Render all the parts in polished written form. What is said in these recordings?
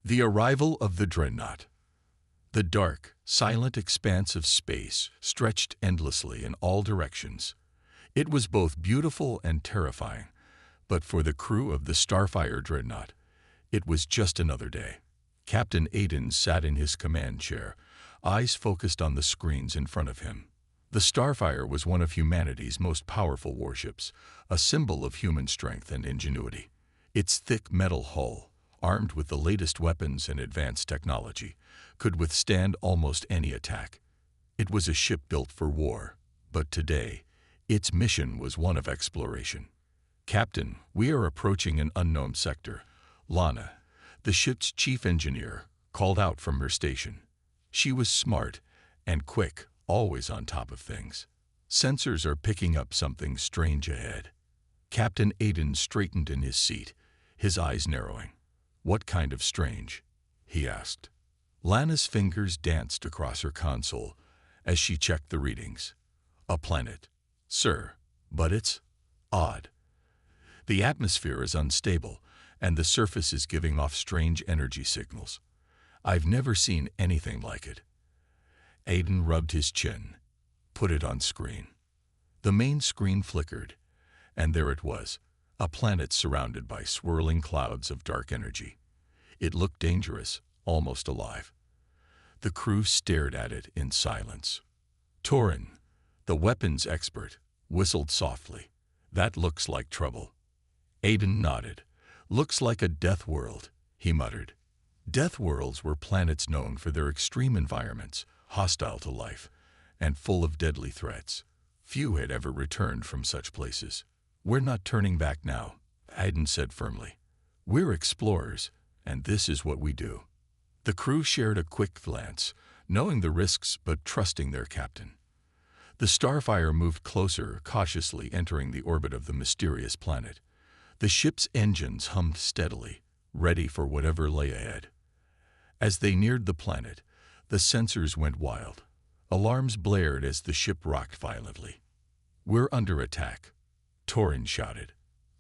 The arrival of the Dreadnought. The dark, silent expanse of space stretched endlessly in all directions. It was both beautiful and terrifying, but for the crew of the Starfire Dreadnought, it was just another day. Captain Aiden sat in his command chair, eyes focused on the screens in front of him. The Starfire was one of humanity's most powerful warships, a symbol of human strength and ingenuity. Its thick metal hull, armed with the latest weapons and advanced technology, could withstand almost any attack. It was a ship built for war, but today, its mission was one of exploration. "Captain, we are approaching an unknown sector," Lana, the ship's chief engineer, called out from her station. She was smart and quick, always on top of things. "Sensors are picking up something strange ahead." Captain Aiden straightened in his seat, his eyes narrowing. "What kind of strange?" he asked. Lana's fingers danced across her console as she checked the readings. "A planet, sir, but it's odd. The atmosphere is unstable, and the surface is giving off strange energy signals. I've never seen anything like it." Aiden rubbed his chin. "Put it on screen." The main screen flickered, and there it was, a planet surrounded by swirling clouds of dark energy. It looked dangerous, almost alive. The crew stared at it in silence. Torin, the weapons expert, whistled softly. "That looks like trouble." Aiden nodded. "Looks like a death world," he muttered. Death worlds were planets known for their extreme environments, hostile to life, and full of deadly threats. Few had ever returned from such places. "We're not turning back now," Aiden said firmly. "We're explorers, and this is what we do." The crew shared a quick glance, knowing the risks but trusting their captain. The Starfire moved closer, cautiously entering the orbit of the mysterious planet. The ship's engines hummed steadily, ready for whatever lay ahead. As they neared the planet, the sensors went wild. Alarms blared as the ship rocked violently. "We're under attack," Torin shouted.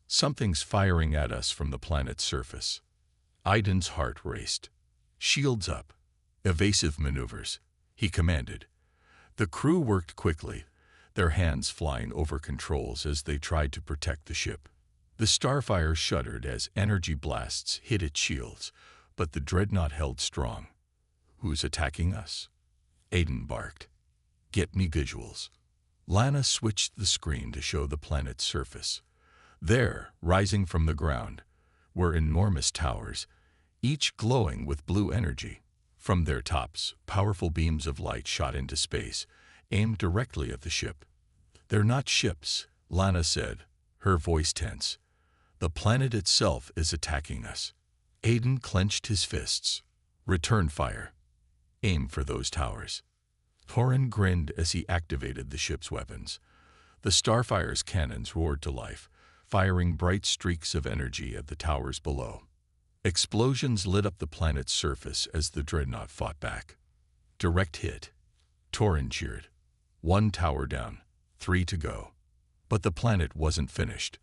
"Something's firing at us from the planet's surface." Aiden's heart raced. "Shields up. Evasive maneuvers," he commanded. The crew worked quickly, their hands flying over controls as they tried to protect the ship. The Starfire shuddered as energy blasts hit its shields, but the Dreadnought held strong. "Who's attacking us?" Aiden barked. "Get me visuals." Lana switched the screen to show the planet's surface. There, rising from the ground, were enormous towers, each glowing with blue energy. From their tops, powerful beams of light shot into space, aimed directly at the ship. "They're not ships," Lana said, her voice tense. "The planet itself is attacking us." Aiden clenched his fists. "Return fire. Aim for those towers." Torin grinned as he activated the ship's weapons. The Starfire's cannons roared to life, firing bright streaks of energy at the towers below. Explosions lit up the planet's surface as the Dreadnought fought back. "Direct hit," Torin cheered. "One tower down, 3 to go." But the planet wasn't finished.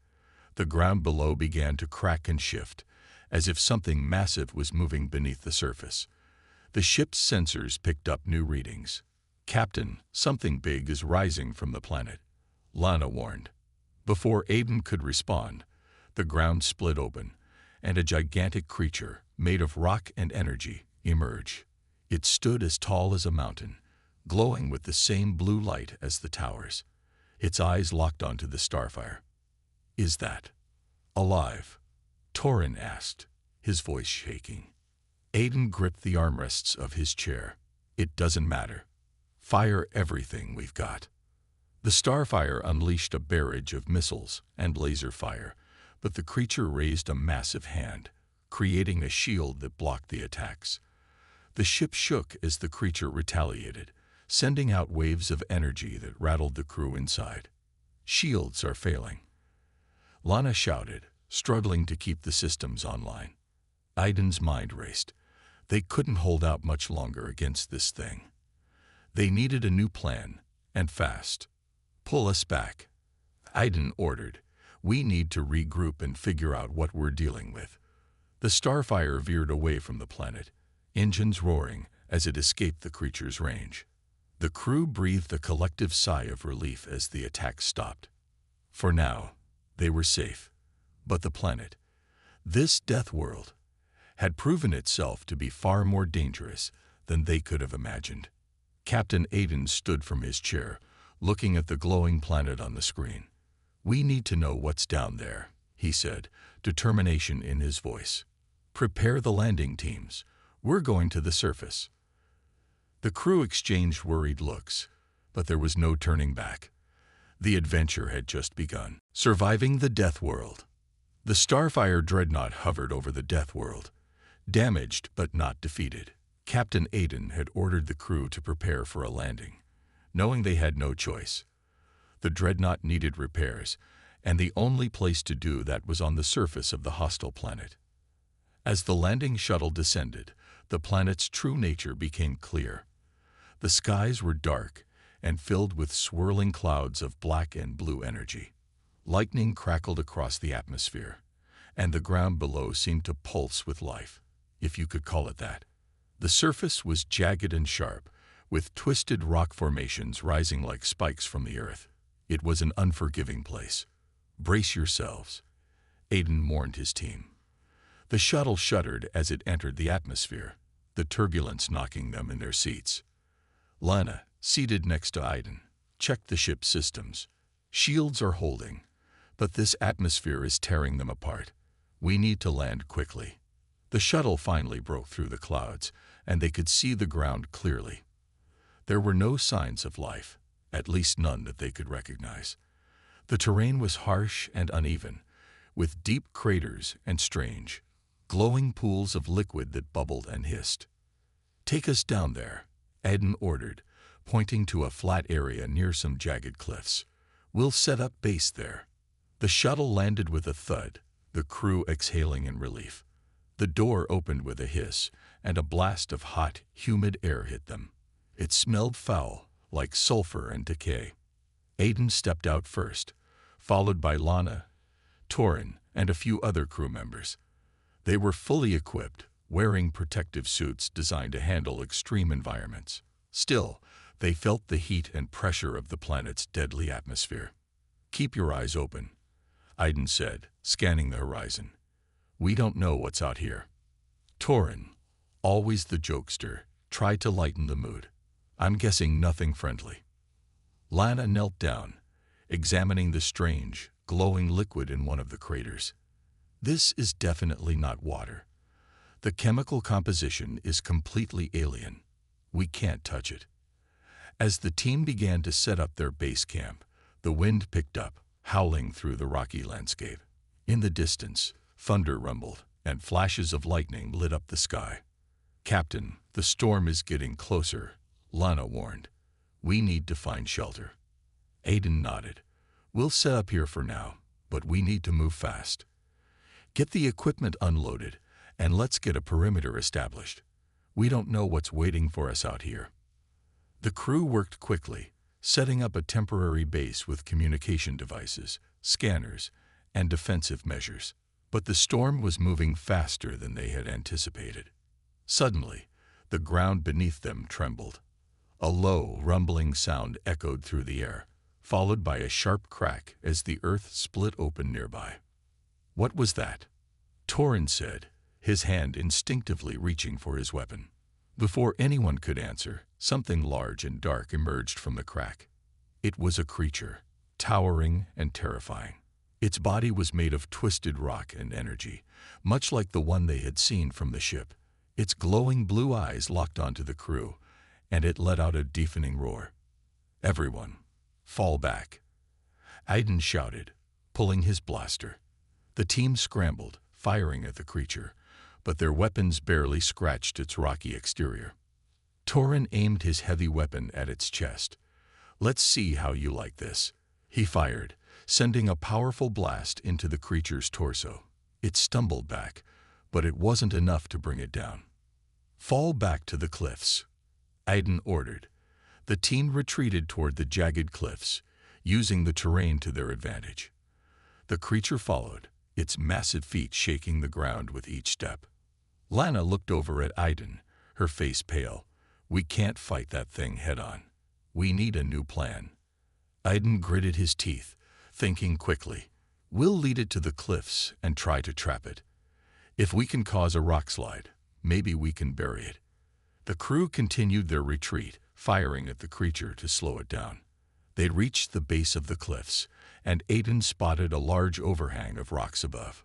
The ground below began to crack and shift, as if something massive was moving beneath the surface. The ship's sensors picked up new readings. "Captain, something big is rising from the planet," Lana warned. Before Aiden could respond, the ground split open, and a gigantic creature, made of rock and energy, emerged. It stood as tall as a mountain, glowing with the same blue light as the towers. Its eyes locked onto the Starfire. "Is that alive?" Torin asked, his voice shaking. Aiden gripped the armrests of his chair. "It doesn't matter. Fire everything we've got." The Starfire unleashed a barrage of missiles and laser fire, but the creature raised a massive hand, creating a shield that blocked the attacks. The ship shook as the creature retaliated, sending out waves of energy that rattled the crew inside. "Shields are failing," Lana shouted, struggling to keep the systems online. Aiden's mind raced. They couldn't hold out much longer against this thing. They needed a new plan, and fast. "Pull us back," Aiden ordered. "We need to regroup and figure out what we're dealing with." The Starfire veered away from the planet, engines roaring as it escaped the creature's range. The crew breathed a collective sigh of relief as the attack stopped. For now, they were safe. But the planet, this DeathWorld, had proven itself to be far more dangerous than they could have imagined. Captain Aiden stood from his chair, looking at the glowing planet on the screen. "We need to know what's down there," he said, determination in his voice. "Prepare the landing teams. We're going to the surface." The crew exchanged worried looks, but there was no turning back. The adventure had just begun. Surviving the DeathWorld. The Starfire Dreadnought hovered over the DeathWorld, damaged but not defeated. Captain Aiden had ordered the crew to prepare for a landing, knowing they had no choice. The Dreadnought needed repairs, and the only place to do that was on the surface of the hostile planet. As the landing shuttle descended, the planet's true nature became clear. The skies were dark and filled with swirling clouds of black and blue energy. Lightning crackled across the atmosphere, and the ground below seemed to pulse with life, if you could call it that. The surface was jagged and sharp, with twisted rock formations rising like spikes from the earth. It was an unforgiving place. "Brace yourselves," Aiden warned his team. The shuttle shuddered as it entered the atmosphere, the turbulence knocking them in their seats. Lana, seated next to Aiden, checked the ship's systems. "Shields are holding, but this atmosphere is tearing them apart. We need to land quickly." The shuttle finally broke through the clouds, and they could see the ground clearly. There were no signs of life, at least none that they could recognize. The terrain was harsh and uneven, with deep craters and strange, glowing pools of liquid that bubbled and hissed. "Take us down there," Aiden ordered, pointing to a flat area near some jagged cliffs. "We'll set up base there." The shuttle landed with a thud, the crew exhaling in relief. The door opened with a hiss, and a blast of hot, humid air hit them. It smelled foul, like sulfur and decay. Aiden stepped out first, followed by Lana, Torin, and a few other crew members. They were fully equipped, wearing protective suits designed to handle extreme environments. Still, they felt the heat and pressure of the planet's deadly atmosphere. "Keep your eyes open," Aiden said, scanning the horizon. "We don't know what's out here." Torin, always the jokester, tried to lighten the mood. "I'm guessing nothing friendly." Lana knelt down, examining the strange, glowing liquid in one of the craters. "This is definitely not water. The chemical composition is completely alien. We can't touch it." As the team began to set up their base camp, the wind picked up, howling through the rocky landscape. In the distance, thunder rumbled, and flashes of lightning lit up the sky. "Captain, the storm is getting closer," Lana warned. "We need to find shelter." Aiden nodded. "We'll set up here for now, but we need to move fast. Get the equipment unloaded, and let's get a perimeter established. We don't know what's waiting for us out here." The crew worked quickly, setting up a temporary base with communication devices, scanners, and defensive measures. But the storm was moving faster than they had anticipated. Suddenly, the ground beneath them trembled. A low, rumbling sound echoed through the air, followed by a sharp crack as the earth split open nearby. "What was that?" Torin said, his hand instinctively reaching for his weapon. Before anyone could answer, something large and dark emerged from the crack. It was a creature, towering and terrifying. Its body was made of twisted rock and energy, much like the one they had seen from the ship. Its glowing blue eyes locked onto the crew, and it let out a deafening roar. "Everyone, fall back," Aiden shouted, pulling his blaster. The team scrambled, firing at the creature, but their weapons barely scratched its rocky exterior. Torin aimed his heavy weapon at its chest. "Let's see how you like this." He fired, sending a powerful blast into the creature's torso. It stumbled back, but it wasn't enough to bring it down. "Fall back to the cliffs," Aiden ordered. The team retreated toward the jagged cliffs, using the terrain to their advantage. The creature followed, its massive feet shaking the ground with each step. Lana looked over at Aiden, her face pale. We can't fight that thing head-on. We need a new plan. Aiden gritted his teeth, thinking quickly. We'll lead it to the cliffs and try to trap it. If we can cause a rock slide, maybe we can bury it. The crew continued their retreat, firing at the creature to slow it down. They reached the base of the cliffs, and Aiden spotted a large overhang of rocks above.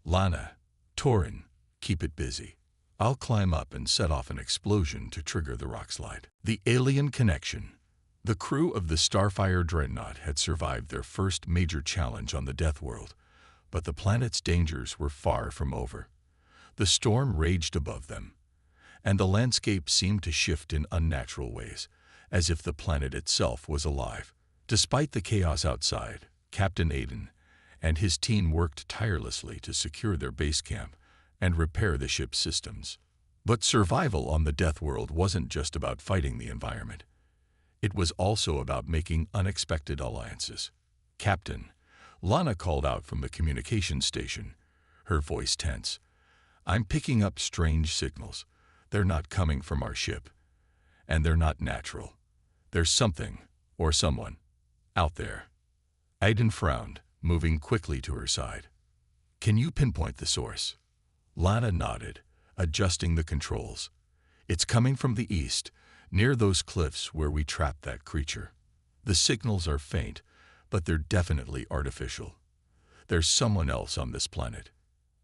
Lana, Torin, keep it busy. I'll climb up and set off an explosion to trigger the rock slide. The alien connection. The crew of the Starfire Dreadnought had survived their first major challenge on the DeathWorld, but the planet's dangers were far from over. The storm raged above them, and the landscape seemed to shift in unnatural ways, as if the planet itself was alive. Despite the chaos outside, Captain Aiden and his team worked tirelessly to secure their base camp and repair the ship's systems. But survival on the DeathWorld wasn't just about fighting the environment. It was also about making unexpected alliances. Captain, Lana called out from the communication station, her voice tense. I'm picking up strange signals. They're not coming from our ship. And they're not natural. There's something, or someone, out there. Aiden frowned, moving quickly to her side. Can you pinpoint the source? Lana nodded, adjusting the controls. It's coming from the east, near those cliffs where we trapped that creature. The signals are faint, but they're definitely artificial. There's someone else on this planet.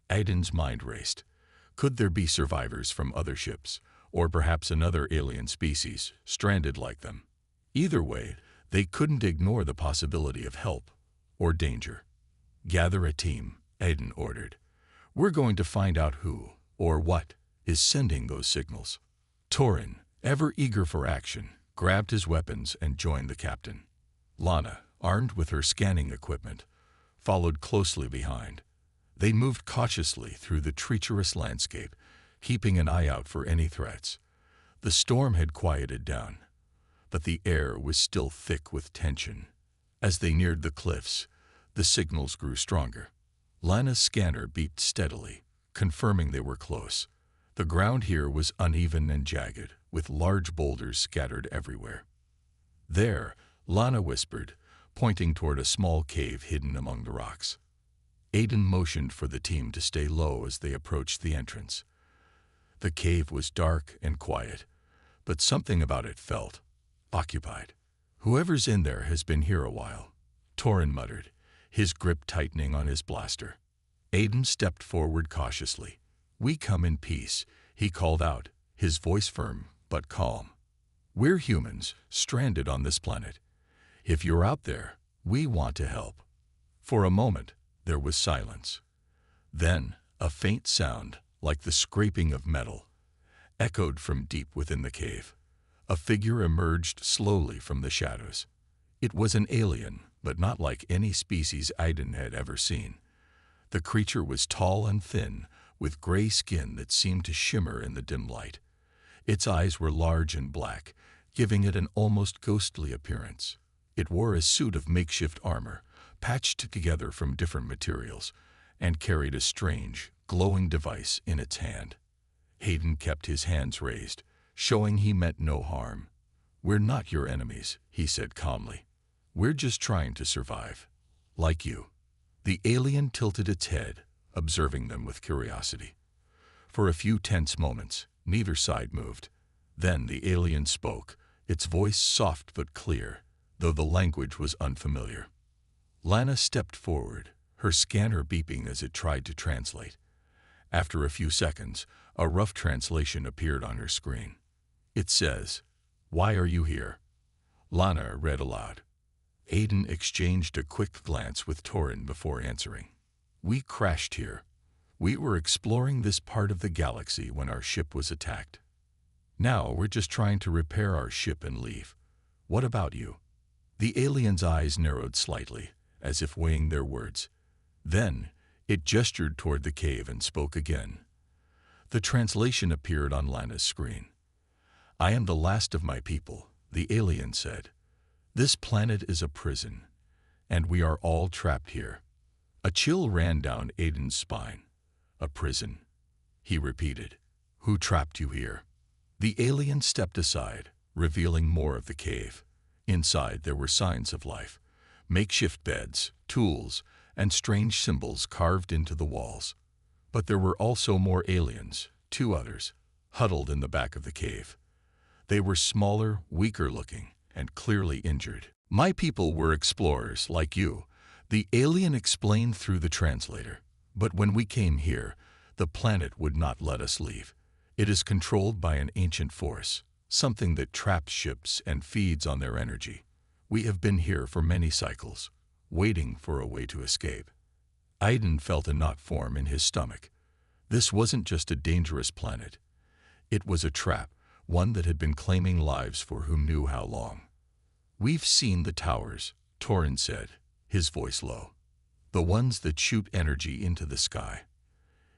Aiden's mind raced. Could there be survivors from other ships, or perhaps another alien species, stranded like them? Either way, they couldn't ignore the possibility of help or danger. Gather a team, Aiden ordered. We're going to find out who, or what, is sending those signals. Torin, ever eager for action, grabbed his weapons and joined the captain. Lana, armed with her scanning equipment, followed closely behind. They moved cautiously through the treacherous landscape, keeping an eye out for any threats. The storm had quieted down, but the air was still thick with tension. As they neared the cliffs, the signals grew stronger. Lana's scanner beeped steadily, confirming they were close. The ground here was uneven and jagged, with large boulders scattered everywhere. There, Lana whispered, pointing toward a small cave hidden among the rocks. Aiden motioned for the team to stay low as they approached the entrance. The cave was dark and quiet, but something about it felt occupied. Whoever's in there has been here a while, Torin muttered, his grip tightening on his blaster. Aiden stepped forward cautiously. We come in peace, he called out, his voice firm but calm. We're humans, stranded on this planet. If you're out there, we want to help. For a moment, there was silence. Then, a faint sound, like the scraping of metal, echoed from deep within the cave. A figure emerged slowly from the shadows. It was an alien, but not like any species Aiden had ever seen. The creature was tall and thin, with gray skin that seemed to shimmer in the dim light. Its eyes were large and black, giving it an almost ghostly appearance. It wore a suit of makeshift armor, patched together from different materials, and carried a strange, glowing device in its hand. Hayden kept his hands raised, showing he meant no harm. We're not your enemies, he said calmly. We're just trying to survive, like you. The alien tilted its head, observing them with curiosity. For a few tense moments, neither side moved. Then the alien spoke, its voice soft but clear, though the language was unfamiliar. Lana stepped forward, her scanner beeping as it tried to translate. After a few seconds, a rough translation appeared on her screen. It says, "Why are you here?" Lana read aloud. Aiden exchanged a quick glance with Torin before answering. We crashed here. We were exploring this part of the galaxy when our ship was attacked. Now we're just trying to repair our ship and leave. What about you? The alien's eyes narrowed slightly, as if weighing their words. Then, it gestured toward the cave and spoke again. The translation appeared on Lana's screen. I am the last of my people, the alien said. This planet is a prison, and we are all trapped here. A chill ran down Aiden's spine. A prison, he repeated. Who trapped you here? The alien stepped aside, revealing more of the cave. Inside there were signs of life. Makeshift beds, tools, and strange symbols carved into the walls. But there were also more aliens, 2 others, huddled in the back of the cave. They were smaller, weaker-looking, and clearly injured. My people were explorers, like you, the alien explained through the translator. But when we came here, the planet would not let us leave. It is controlled by an ancient force, something that traps ships and feeds on their energy. We have been here for many cycles, waiting for a way to escape. Aiden felt a knot form in his stomach. This wasn't just a dangerous planet. It was a trap, one that had been claiming lives for who knew how long. We've seen the towers, Torin said, his voice low. The ones that shoot energy into the sky.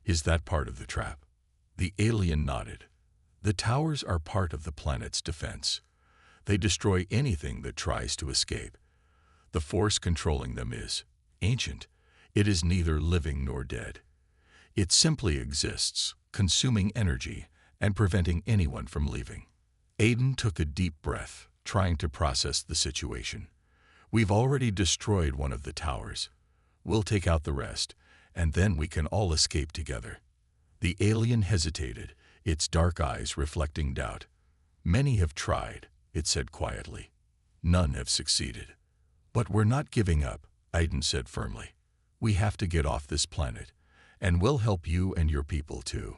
Is that part of the trap? The alien nodded. The towers are part of the planet's defense. They destroy anything that tries to escape. The force controlling them is ancient. It is neither living nor dead. It simply exists, consuming energy and preventing anyone from leaving. Aiden took a deep breath, trying to process the situation. We've already destroyed one of the towers. We'll take out the rest, and then we can all escape together. The alien hesitated, its dark eyes reflecting doubt. Many have tried, it said quietly. None have succeeded. But we're not giving up, Aiden said firmly. We have to get off this planet, and we'll help you and your people too.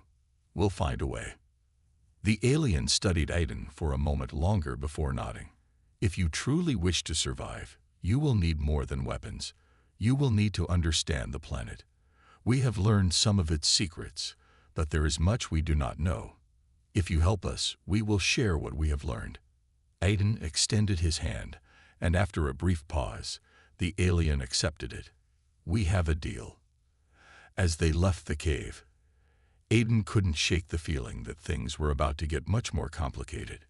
We'll find a way. The alien studied Aiden for a moment longer before nodding. If you truly wish to survive, you will need more than weapons. You will need to understand the planet. We have learned some of its secrets, but there is much we do not know. If you help us, we will share what we have learned. Aiden extended his hand, and after a brief pause, the alien accepted it. We have a deal. As they left the cave, Aiden couldn't shake the feeling that things were about to get much more complicated.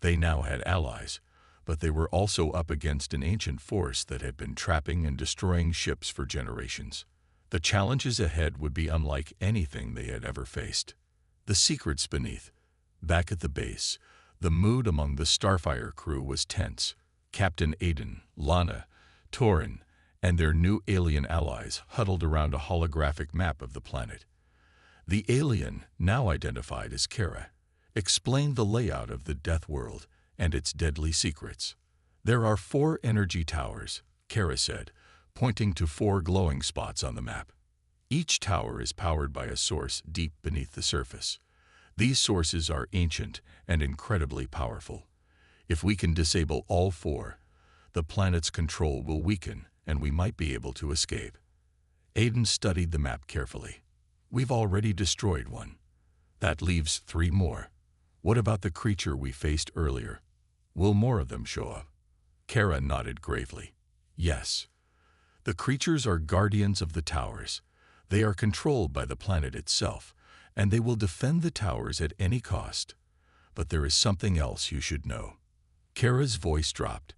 They now had allies, but they were also up against an ancient force that had been trapping and destroying ships for generations. The challenges ahead would be unlike anything they had ever faced. The secrets beneath. Back at the base, the mood among the Starfire crew was tense. Captain Aiden, Lana, Torin, and their new alien allies huddled around a holographic map of the planet. The alien, now identified as Kara, explained the layout of the DeathWorld and its deadly secrets. There are 4 energy towers, Kara said, pointing to 4 glowing spots on the map. Each tower is powered by a source deep beneath the surface. These sources are ancient and incredibly powerful. If we can disable all 4, the planet's control will weaken and we might be able to escape. Aiden studied the map carefully. We've already destroyed one. That leaves 3 more. What about the creature we faced earlier? Will more of them show up? Kara nodded gravely. Yes. The creatures are guardians of the towers. They are controlled by the planet itself, and they will defend the towers at any cost. But there is something else you should know. Kara's voice dropped,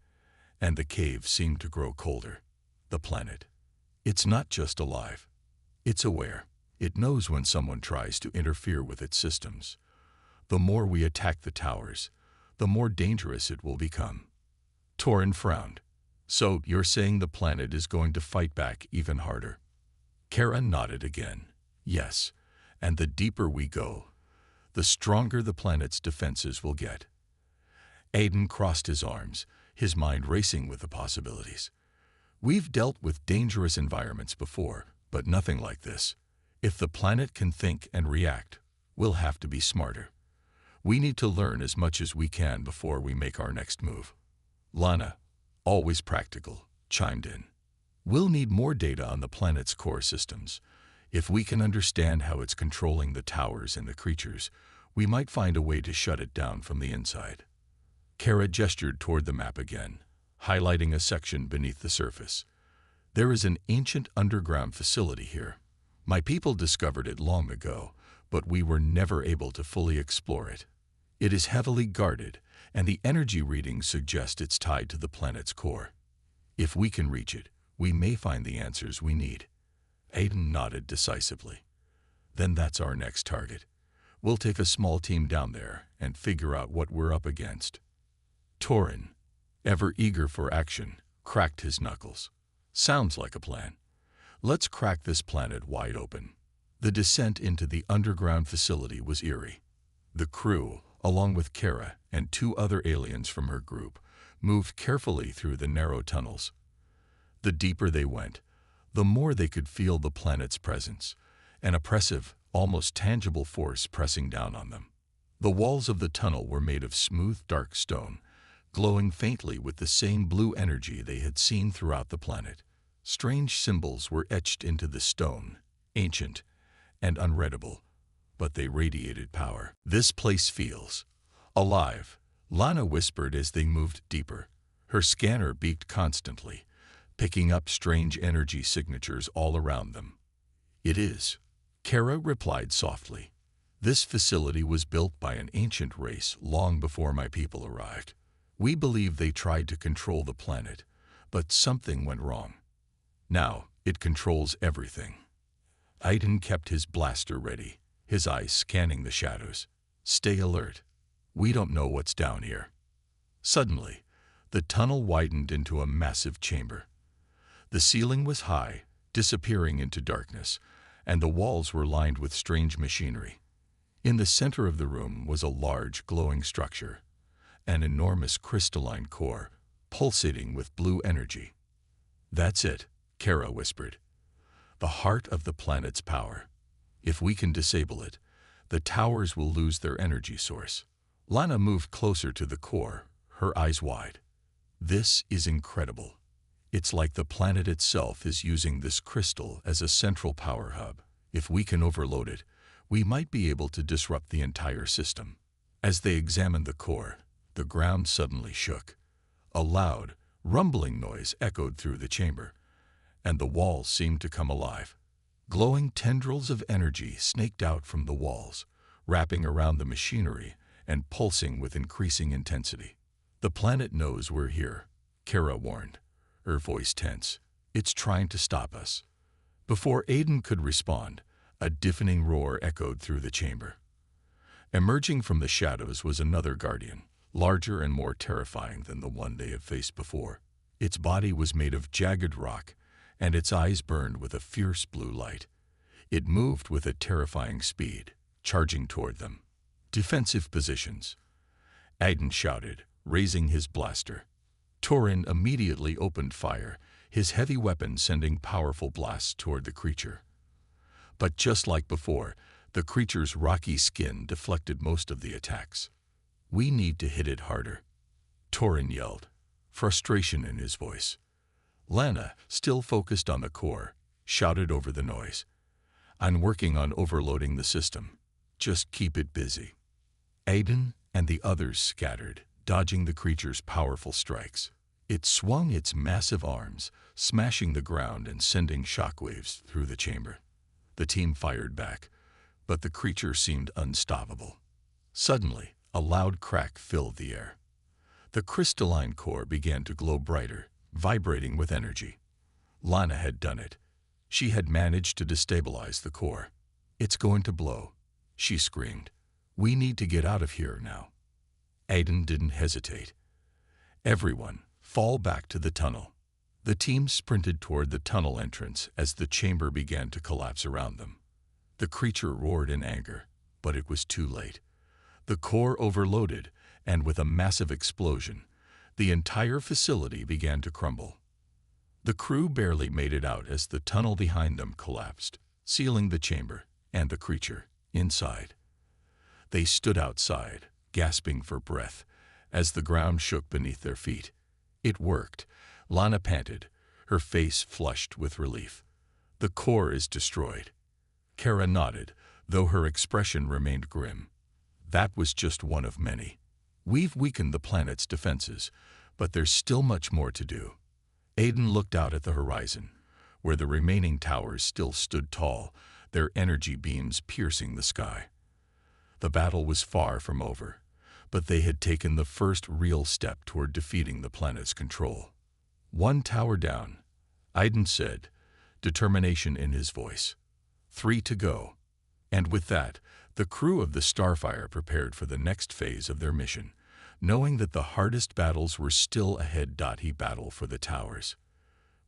and the cave seemed to grow colder. The planet. It's not just alive. It's aware. It knows when someone tries to interfere with its systems. The more we attack the towers, the more dangerous it will become. Torin frowned. So you're saying the planet is going to fight back even harder? Kara nodded again. Yes, and the deeper we go, the stronger the planet's defenses will get. Aiden crossed his arms, his mind racing with the possibilities. We've dealt with dangerous environments before, but nothing like this. If the planet can think and react, we'll have to be smarter. We need to learn as much as we can before we make our next move. Lana, always practical, chimed in. We'll need more data on the planet's core systems. If we can understand how it's controlling the towers and the creatures, we might find a way to shut it down from the inside. Kara gestured toward the map again, highlighting a section beneath the surface. There is an ancient underground facility here. My people discovered it long ago, but we were never able to fully explore it. It is heavily guarded, and the energy readings suggest it's tied to the planet's core. If we can reach it, we may find the answers we need. Aiden nodded decisively. Then that's our next target. We'll take a small team down there and figure out what we're up against. Torin, ever eager for action, cracked his knuckles. Sounds like a plan. Let's crack this planet wide open. The descent into the underground facility was eerie. The crew, along with Kara and 2 other aliens from her group, moved carefully through the narrow tunnels. The deeper they went, the more they could feel the planet's presence, an oppressive, almost tangible force pressing down on them. The walls of the tunnel were made of smooth, dark stone, glowing faintly with the same blue energy they had seen throughout the planet. Strange symbols were etched into the stone, ancient and unreadable, but they radiated power. This place feels alive, Lana whispered as they moved deeper. Her scanner beeped constantly, picking up strange energy signatures all around them. It is, Kara replied softly. This facility was built by an ancient race long before my people arrived. We believe they tried to control the planet, but something went wrong. Now it controls everything. Aiden kept his blaster ready, his eyes scanning the shadows. Stay alert. We don't know what's down here. Suddenly, the tunnel widened into a massive chamber. The ceiling was high, disappearing into darkness, and the walls were lined with strange machinery. In the center of the room was a large, glowing structure, an enormous crystalline core, pulsating with blue energy. That's it, Kara whispered. The heart of the planet's power. If we can disable it, the towers will lose their energy source. Lana moved closer to the core, her eyes wide. This is incredible. It's like the planet itself is using this crystal as a central power hub. If we can overload it, we might be able to disrupt the entire system. As they examined the core, the ground suddenly shook. A loud, rumbling noise echoed through the chamber, and the walls seemed to come alive. Glowing tendrils of energy snaked out from the walls, wrapping around the machinery and pulsing with increasing intensity. The planet knows we're here, Kara warned, her voice tense. It's trying to stop us. Before Aiden could respond, a deafening roar echoed through the chamber. Emerging from the shadows was another guardian, larger and more terrifying than the one they had faced before. Its body was made of jagged rock, and its eyes burned with a fierce blue light. It moved with a terrifying speed, charging toward them. Defensive positions, Aiden shouted, raising his blaster. Torin immediately opened fire, his heavy weapon sending powerful blasts toward the creature. But just like before, the creature's rocky skin deflected most of the attacks. We need to hit it harder, Torin yelled, frustration in his voice. Lana, still focused on the core, shouted over the noise. I'm working on overloading the system. Just keep it busy. Aiden and the others scattered, dodging the creature's powerful strikes. It swung its massive arms, smashing the ground and sending shockwaves through the chamber. The team fired back, but the creature seemed unstoppable. Suddenly, a loud crack filled the air. The crystalline core began to glow brighter, vibrating with energy. Lana had done it. She had managed to destabilize the core. It's going to blow, she screamed. We need to get out of here now. Aiden didn't hesitate. Everyone, fall back to the tunnel. The team sprinted toward the tunnel entrance as the chamber began to collapse around them. The creature roared in anger, but it was too late. The core overloaded, and with a massive explosion, the entire facility began to crumble. The crew barely made it out as the tunnel behind them collapsed, sealing the chamber and the creature inside. They stood outside, gasping for breath, as the ground shook beneath their feet. It worked, Lana panted, her face flushed with relief. The core is destroyed. Kara nodded, though her expression remained grim. That was just one of many. We've weakened the planet's defenses, but there's still much more to do. Aiden looked out at the horizon, where the remaining towers still stood tall, their energy beams piercing the sky. The battle was far from over, but they had taken the first real step toward defeating the planet's control. One tower down, Aiden said, determination in his voice. 3 to go. And with that, the crew of the Starfire prepared for the next phase of their mission, knowing that the hardest battles were still ahead. He battled for the towers.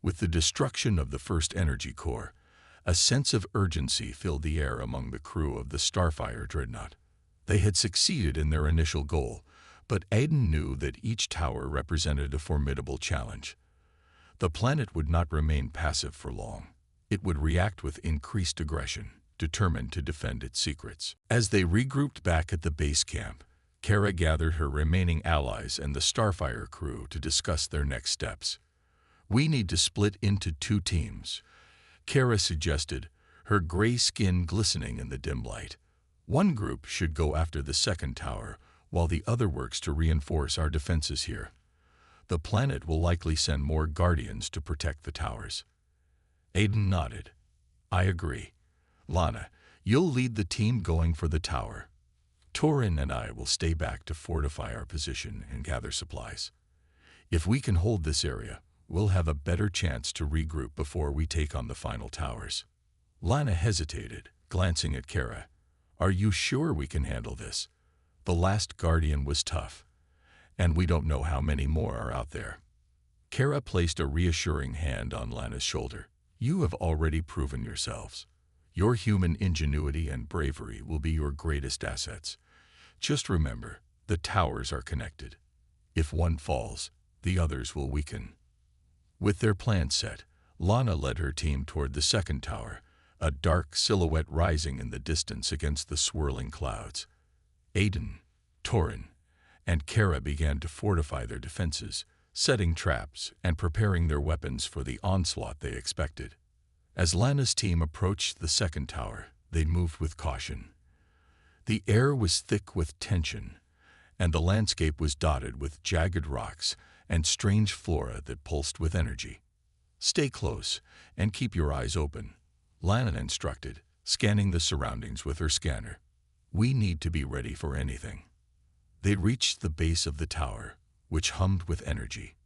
With the destruction of the first energy core, a sense of urgency filled the air among the crew of the Starfire Dreadnought. They had succeeded in their initial goal, but Aiden knew that each tower represented a formidable challenge. The planet would not remain passive for long. It would react with increased aggression, determined to defend its secrets. As they regrouped back at the base camp, Kara gathered her remaining allies and the Starfire crew to discuss their next steps. "We need to split into 2 teams," Kara suggested, her gray skin glistening in the dim light. "One group should go after the second tower, while the other works to reinforce our defenses here. The planet will likely send more guardians to protect the towers." Aiden nodded. "I agree. Lana, you'll lead the team going for the tower. Torin and I will stay back to fortify our position and gather supplies. If we can hold this area, we'll have a better chance to regroup before we take on the final towers." Lana hesitated, glancing at Kara. "Are you sure we can handle this? The last guardian was tough, and we don't know how many more are out there." Kara placed a reassuring hand on Lana's shoulder. "You have already proven yourselves. Your human ingenuity and bravery will be your greatest assets. Just remember, the towers are connected. If one falls, the others will weaken." With their plans set, Lana led her team toward the second tower, a dark silhouette rising in the distance against the swirling clouds. Aiden, Torin, and Kara began to fortify their defenses, setting traps and preparing their weapons for the onslaught they expected. As Lana's team approached the second tower, they moved with caution. The air was thick with tension, and the landscape was dotted with jagged rocks and strange flora that pulsed with energy. "Stay close and keep your eyes open," Lana instructed, scanning the surroundings with her scanner. "We need to be ready for anything." They reached the base of the tower, which hummed with energy.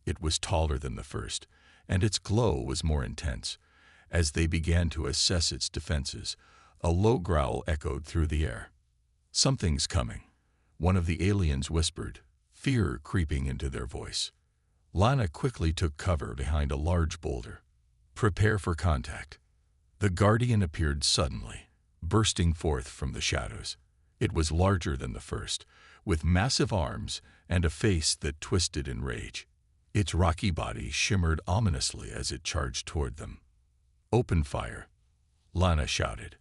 It was taller than the first, and its glow was more intense. As they began to assess its defenses, a low growl echoed through the air. "Something's coming," one of the aliens whispered, fear creeping into their voice. Lana quickly took cover behind a large boulder. "Prepare for contact." The guardian appeared suddenly, bursting forth from the shadows. It was larger than the first, with massive arms and a face that twisted in rage. Its rocky body shimmered ominously as it charged toward them. "Open fire," Lana shouted.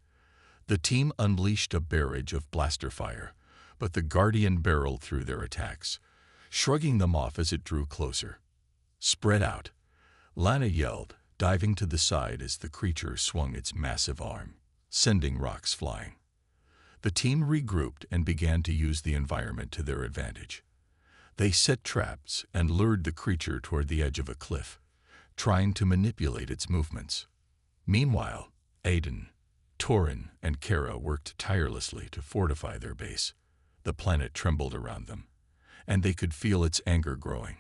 The team unleashed a barrage of blaster fire, but the guardian barreled through their attacks, shrugging them off as it drew closer. "Spread out," Lana yelled, diving to the side as the creature swung its massive arm, sending rocks flying. The team regrouped and began to use the environment to their advantage. They set traps and lured the creature toward the edge of a cliff, trying to manipulate its movements. Meanwhile, Aiden, Torin, and Kara worked tirelessly to fortify their base. The planet trembled around them, and they could feel its anger growing.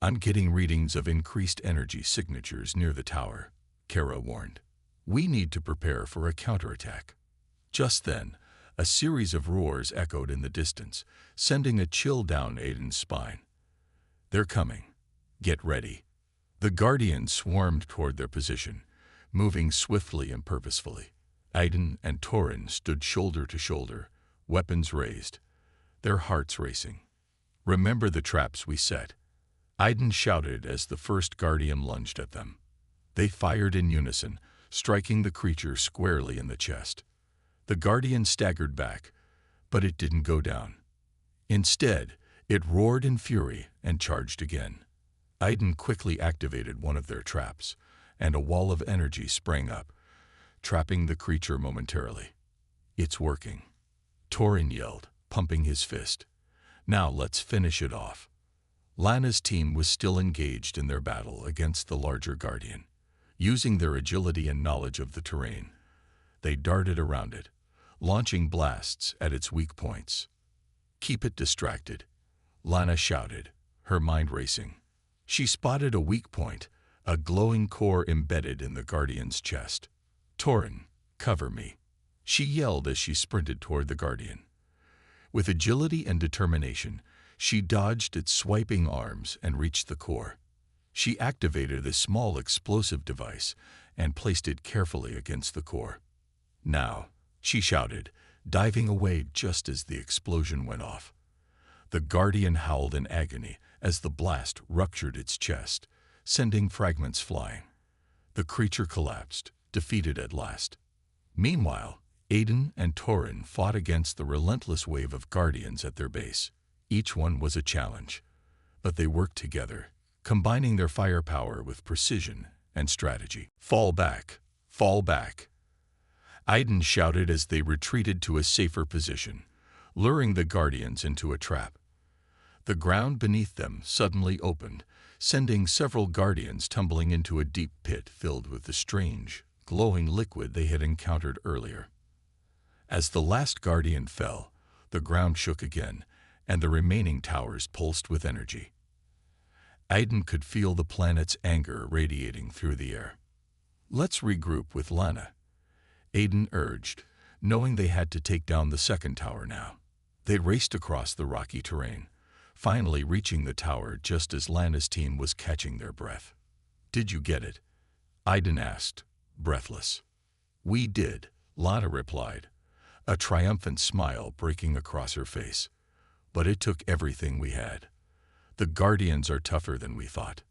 "I'm getting readings of increased energy signatures near the tower," Kara warned. "We need to prepare for a counterattack." Just then, a series of roars echoed in the distance, sending a chill down Aiden's spine. "They're coming. Get ready." The Guardians swarmed toward their position, moving swiftly and purposefully. Aiden and Torin stood shoulder to shoulder, weapons raised, their hearts racing. "Remember the traps we set," Aiden shouted as the first Guardian lunged at them. They fired in unison, striking the creature squarely in the chest. The Guardian staggered back, but it didn't go down. Instead, it roared in fury and charged again. Aiden quickly activated one of their traps, and a wall of energy sprang up, trapping the creature momentarily. "It's working," Torin yelled, pumping his fist. "Now let's finish it off." Lana's team was still engaged in their battle against the larger Guardian. Using their agility and knowledge of the terrain, they darted around it, launching blasts at its weak points. "Keep it distracted," Lana shouted, her mind racing. She spotted a weak point, a glowing core embedded in the Guardian's chest. "Torin, cover me," she yelled as she sprinted toward the Guardian. With agility and determination, she dodged its swiping arms and reached the core. She activated a small explosive device and placed it carefully against the core. "Now," she shouted, diving away just as the explosion went off. The Guardian howled in agony as the blast ruptured its chest, sending fragments flying. The creature collapsed, defeated at last. Meanwhile, Aiden and Torin fought against the relentless wave of Guardians at their base. Each one was a challenge, but they worked together, combining their firepower with precision and strategy. "Fall back! Fall back!" Aiden shouted as they retreated to a safer position, luring the Guardians into a trap. The ground beneath them suddenly opened, sending several Guardians tumbling into a deep pit filled with the strange, glowing liquid they had encountered earlier. As the last Guardian fell, the ground shook again, and the remaining towers pulsed with energy. Aiden could feel the planet's anger radiating through the air. "Let's regroup with Lana," Aiden urged, knowing they had to take down the second tower now. They raced across the rocky terrain, finally reaching the tower just as Lana's team was catching their breath. "Did you get it?" Aiden asked, breathless. "We did," Lana replied, a triumphant smile breaking across her face. "But it took everything we had. The Guardians are tougher than we thought."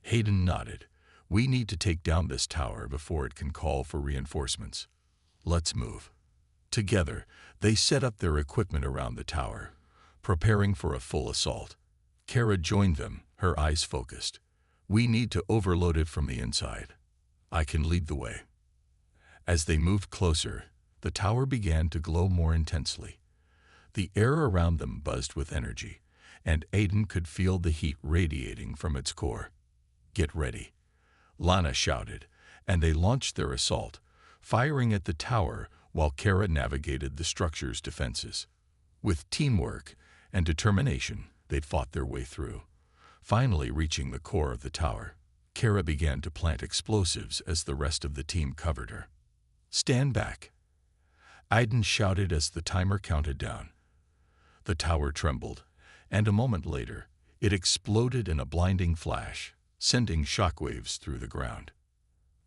Hayden nodded. "We need to take down this tower before it can call for reinforcements. Let's move." Together, they set up their equipment around the tower, preparing for a full assault. Kara joined them, her eyes focused. "We need to overload it from the inside. I can lead the way." As they moved closer, the tower began to glow more intensely. The air around them buzzed with energy, and Aiden could feel the heat radiating from its core. "Get ready," Lana shouted, and they launched their assault, firing at the tower while Kara navigated the structure's defenses. With teamwork and determination, they fought their way through, finally reaching the core of the tower. Kara began to plant explosives as the rest of the team covered her. "Stand back," Aiden shouted as the timer counted down. The tower trembled, and a moment later, it exploded in a blinding flash, sending shockwaves through the ground.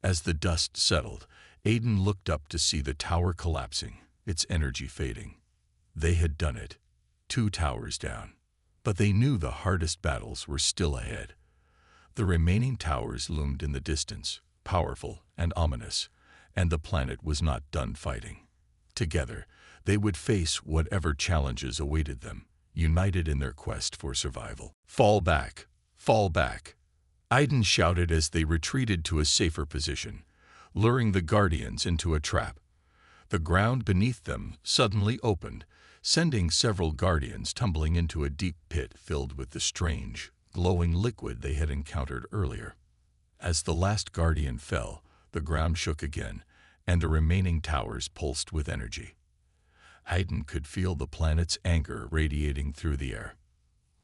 As the dust settled, Aiden looked up to see the tower collapsing, its energy fading. They had done it, 2 towers down. But they knew the hardest battles were still ahead. The remaining towers loomed in the distance, powerful and ominous, and the planet was not done fighting. Together, they would face whatever challenges awaited them, united in their quest for survival. "Fall back! Fall back!" Aiden shouted as they retreated to a safer position, luring the Guardians into a trap. The ground beneath them suddenly opened, sending several Guardians tumbling into a deep pit filled with the strange, glowing liquid they had encountered earlier. As the last Guardian fell, the ground shook again, and the remaining towers pulsed with energy. Aiden could feel the planet's anger radiating through the air.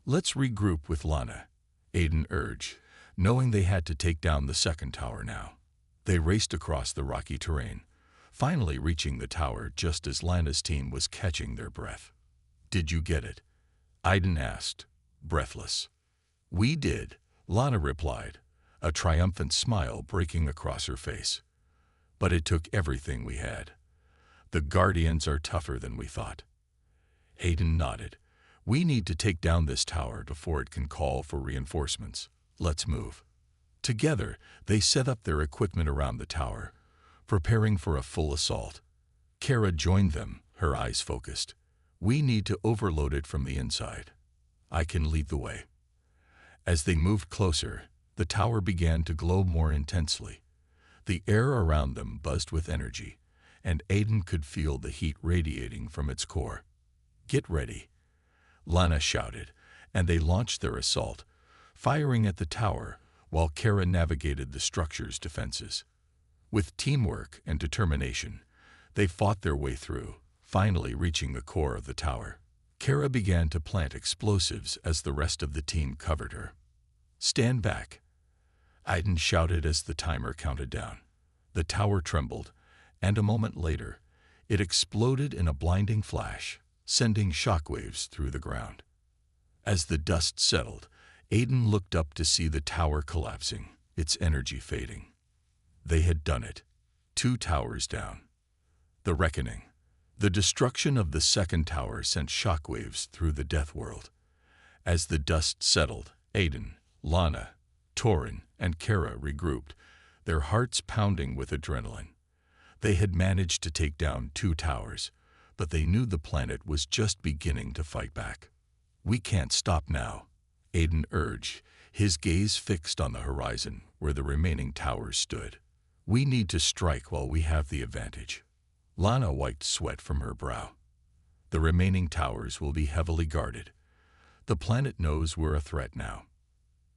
"Let's regroup with Lana," Aiden urged, knowing they had to take down the second tower now. They raced across the rocky terrain, finally reaching the tower just as Lana's team was catching their breath. "Did you get it?" Aiden asked, breathless. "We did," Lana replied, a triumphant smile breaking across her face. "But it took everything we had. The Guardians are tougher than we thought." Aiden nodded. "We need to take down this tower before it can call for reinforcements. Let's move." Together, they set up their equipment around the tower, preparing for a full assault. Kara joined them, her eyes focused. "We need to overload it from the inside. I can lead the way." As they moved closer, the tower began to glow more intensely. The air around them buzzed with energy, and Aiden could feel the heat radiating from its core. "Get ready," Lana shouted, and they launched their assault, firing at the tower while Kara navigated the structure's defenses. With teamwork and determination, they fought their way through, finally reaching the core of the tower. Kara began to plant explosives as the rest of the team covered her. "Stand back," Aiden shouted as the timer counted down. The tower trembled, and a moment later, it exploded in a blinding flash, sending shockwaves through the ground. As the dust settled, Aiden looked up to see the tower collapsing, its energy fading. They had done it. 2 towers down. The reckoning. The destruction of the second tower sent shockwaves through the DeathWorld. As the dust settled, Aiden, Lana, Torin, and Kara regrouped, their hearts pounding with adrenaline. They had managed to take down 2 towers, but they knew the planet was just beginning to fight back. "We can't stop now," Aiden urged, his gaze fixed on the horizon where the remaining towers stood. "We need to strike while we have the advantage." Lana wiped sweat from her brow. "The remaining towers will be heavily guarded. The planet knows we're a threat now."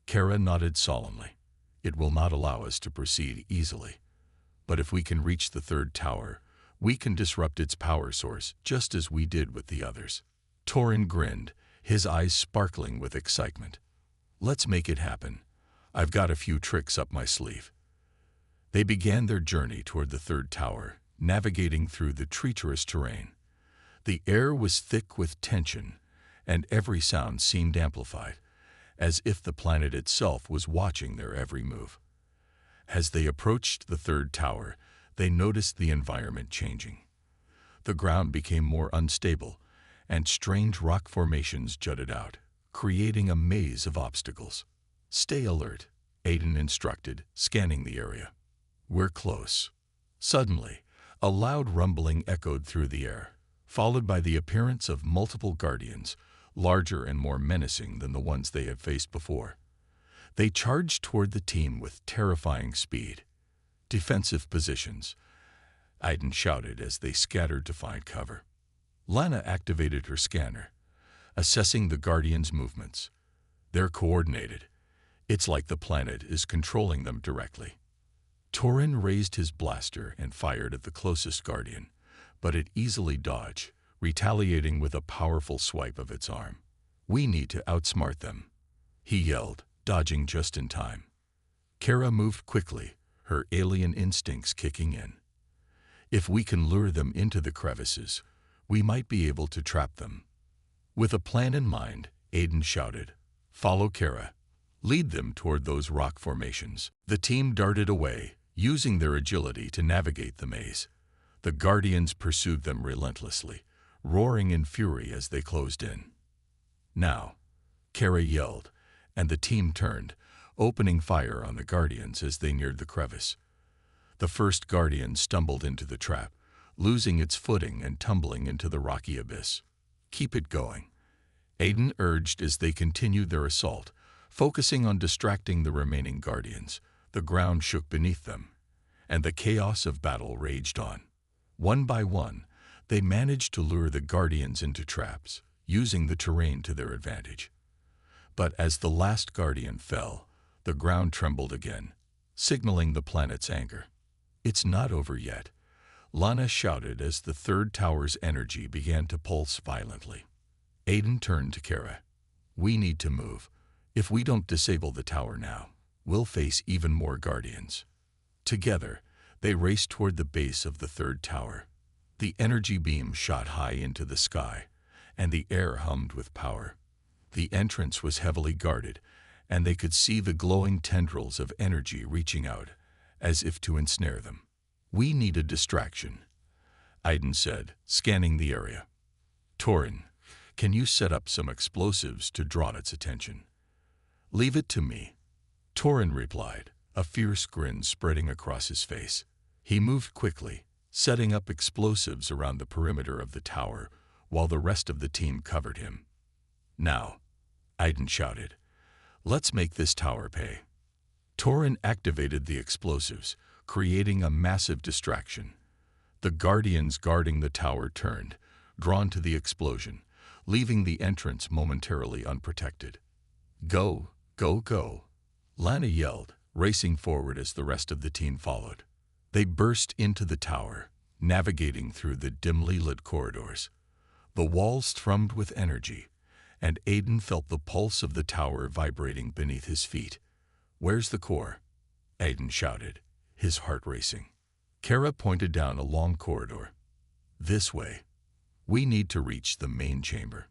Kara nodded solemnly. "It will not allow us to proceed easily. But if we can reach the 3rd tower, we can disrupt its power source just as we did with the others." Torin grinned, his eyes sparkling with excitement. "Let's make it happen. I've got a few tricks up my sleeve." They began their journey toward the 3rd tower, navigating through the treacherous terrain. The air was thick with tension, and every sound seemed amplified, as if the planet itself was watching their every move. As they approached the 3rd tower, they noticed the environment changing. The ground became more unstable, and strange rock formations jutted out, creating a maze of obstacles. "Stay alert," Aiden instructed, scanning the area. "We're close." Suddenly, a loud rumbling echoed through the air, followed by the appearance of multiple guardians, larger and more menacing than the ones they had faced before. They charged toward the team with terrifying speed. "Defensive positions," Aiden shouted as they scattered to find cover. Lana activated her scanner, assessing the Guardians' movements. They're coordinated. It's like the planet is controlling them directly. Torin raised his blaster and fired at the closest Guardian, but it easily dodged, retaliating with a powerful swipe of its arm. "We need to outsmart them," he yelled, dodging just in time. Kara moved quickly, her alien instincts kicking in. "If we can lure them into the crevices, we might be able to trap them." With a plan in mind, Aiden shouted, "Follow Kara. Lead them toward those rock formations." The team darted away, using their agility to navigate the maze. The Guardians pursued them relentlessly, roaring in fury as they closed in. "Now," Kara yelled, and the team turned, opening fire on the Guardians as they neared the crevice. The first Guardian stumbled into the trap, losing its footing and tumbling into the rocky abyss. "Keep it going," Aiden urged as they continued their assault, focusing on distracting the remaining Guardians. The ground shook beneath them, and the chaos of battle raged on. One by one, they managed to lure the Guardians into traps, using the terrain to their advantage. But as the last Guardian fell, the ground trembled again, signaling the planet's anger. "It's not over yet," Lana shouted as the 3rd tower's energy began to pulse violently. Aiden turned to Kara. "We need to move. If we don't disable the tower now, we'll face even more Guardians." Together, they raced toward the base of the 3rd tower. The energy beam shot high into the sky, and the air hummed with power. The entrance was heavily guarded, and they could see the glowing tendrils of energy reaching out, as if to ensnare them. "We need a distraction," Aiden said, scanning the area. "Torin, can you set up some explosives to draw its attention?" "Leave it to me," Torin replied, a fierce grin spreading across his face. He moved quickly, setting up explosives around the perimeter of the tower while the rest of the team covered him. "Now," Aiden shouted, "let's make this tower pay." Torin activated the explosives, creating a massive distraction. The Guardians guarding the tower turned, drawn to the explosion, leaving the entrance momentarily unprotected. "Go, go, go," Lana yelled, racing forward as the rest of the team followed. They burst into the tower, navigating through the dimly lit corridors. The walls thrummed with energy, and Aiden felt the pulse of the tower vibrating beneath his feet. "Where's the core?" Aiden shouted, his heart racing. Kara pointed down a long corridor. This way. We need to reach the main chamber.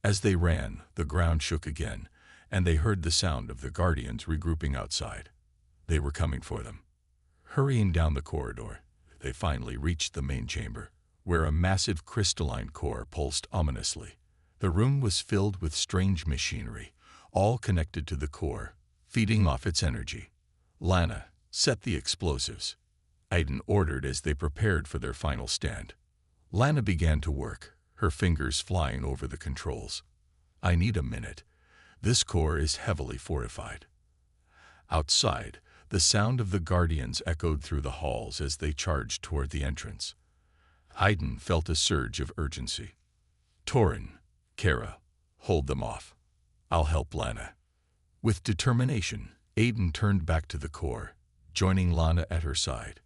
As they ran, the ground shook again, and they heard the sound of the Guardians regrouping outside. They were coming for them. Hurrying down the corridor, they finally reached the main chamber, where a massive crystalline core pulsed ominously. The room was filled with strange machinery, all connected to the core, feeding off its energy. Lana, set the explosives, Aiden ordered as they prepared for their final stand. Lana began to work, her fingers flying over the controls. I need a minute. This core is heavily fortified. Outside, the sound of the Guardians echoed through the halls as they charged toward the entrance. Aiden felt a surge of urgency. Torin, Kara, hold them off. I'll help Lana. With determination, Aiden turned back to the core, joining Lana at her side.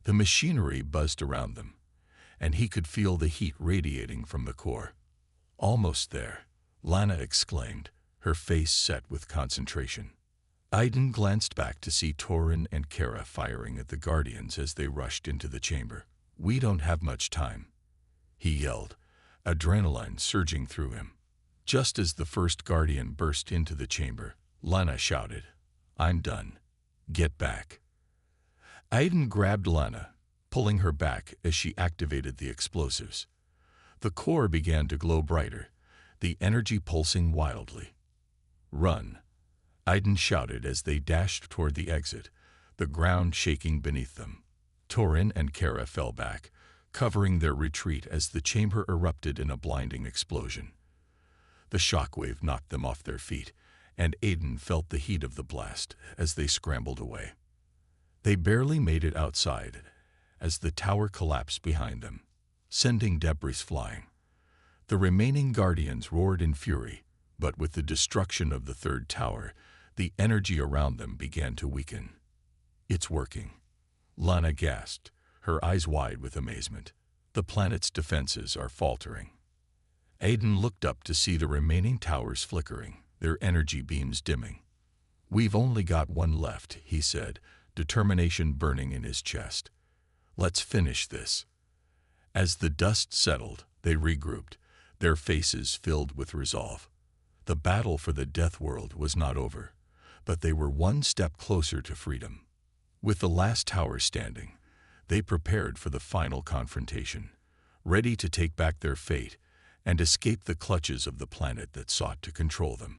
The machinery buzzed around them, and he could feel the heat radiating from the core. Almost there, Lana exclaimed, her face set with concentration. Aiden glanced back to see Torin and Kara firing at the Guardians as they rushed into the chamber. We don't have much time, he yelled, adrenaline surging through him. Just as the first Guardian burst into the chamber, Lana shouted, I'm done. Get back. Aiden grabbed Lana, pulling her back as she activated the explosives. The core began to glow brighter, the energy pulsing wildly. Run, Aiden shouted as they dashed toward the exit, the ground shaking beneath them. Torin and Kara fell back, covering their retreat as the chamber erupted in a blinding explosion. The shockwave knocked them off their feet, and Aiden felt the heat of the blast as they scrambled away. They barely made it outside as the tower collapsed behind them, sending debris flying. The remaining Guardians roared in fury, but with the destruction of the third tower, the energy around them began to weaken. It's working, Lana gasped, her eyes wide with amazement. The planet's defenses are faltering. Aiden looked up to see the remaining towers flickering, their energy beams dimming. We've only got one left, he said, determination burning in his chest. Let's finish this. As the dust settled, they regrouped, their faces filled with resolve. The battle for the DeathWorld was not over, but they were one step closer to freedom. With the last tower standing, they prepared for the final confrontation, ready to take back their fate and escape the clutches of the planet that sought to control them.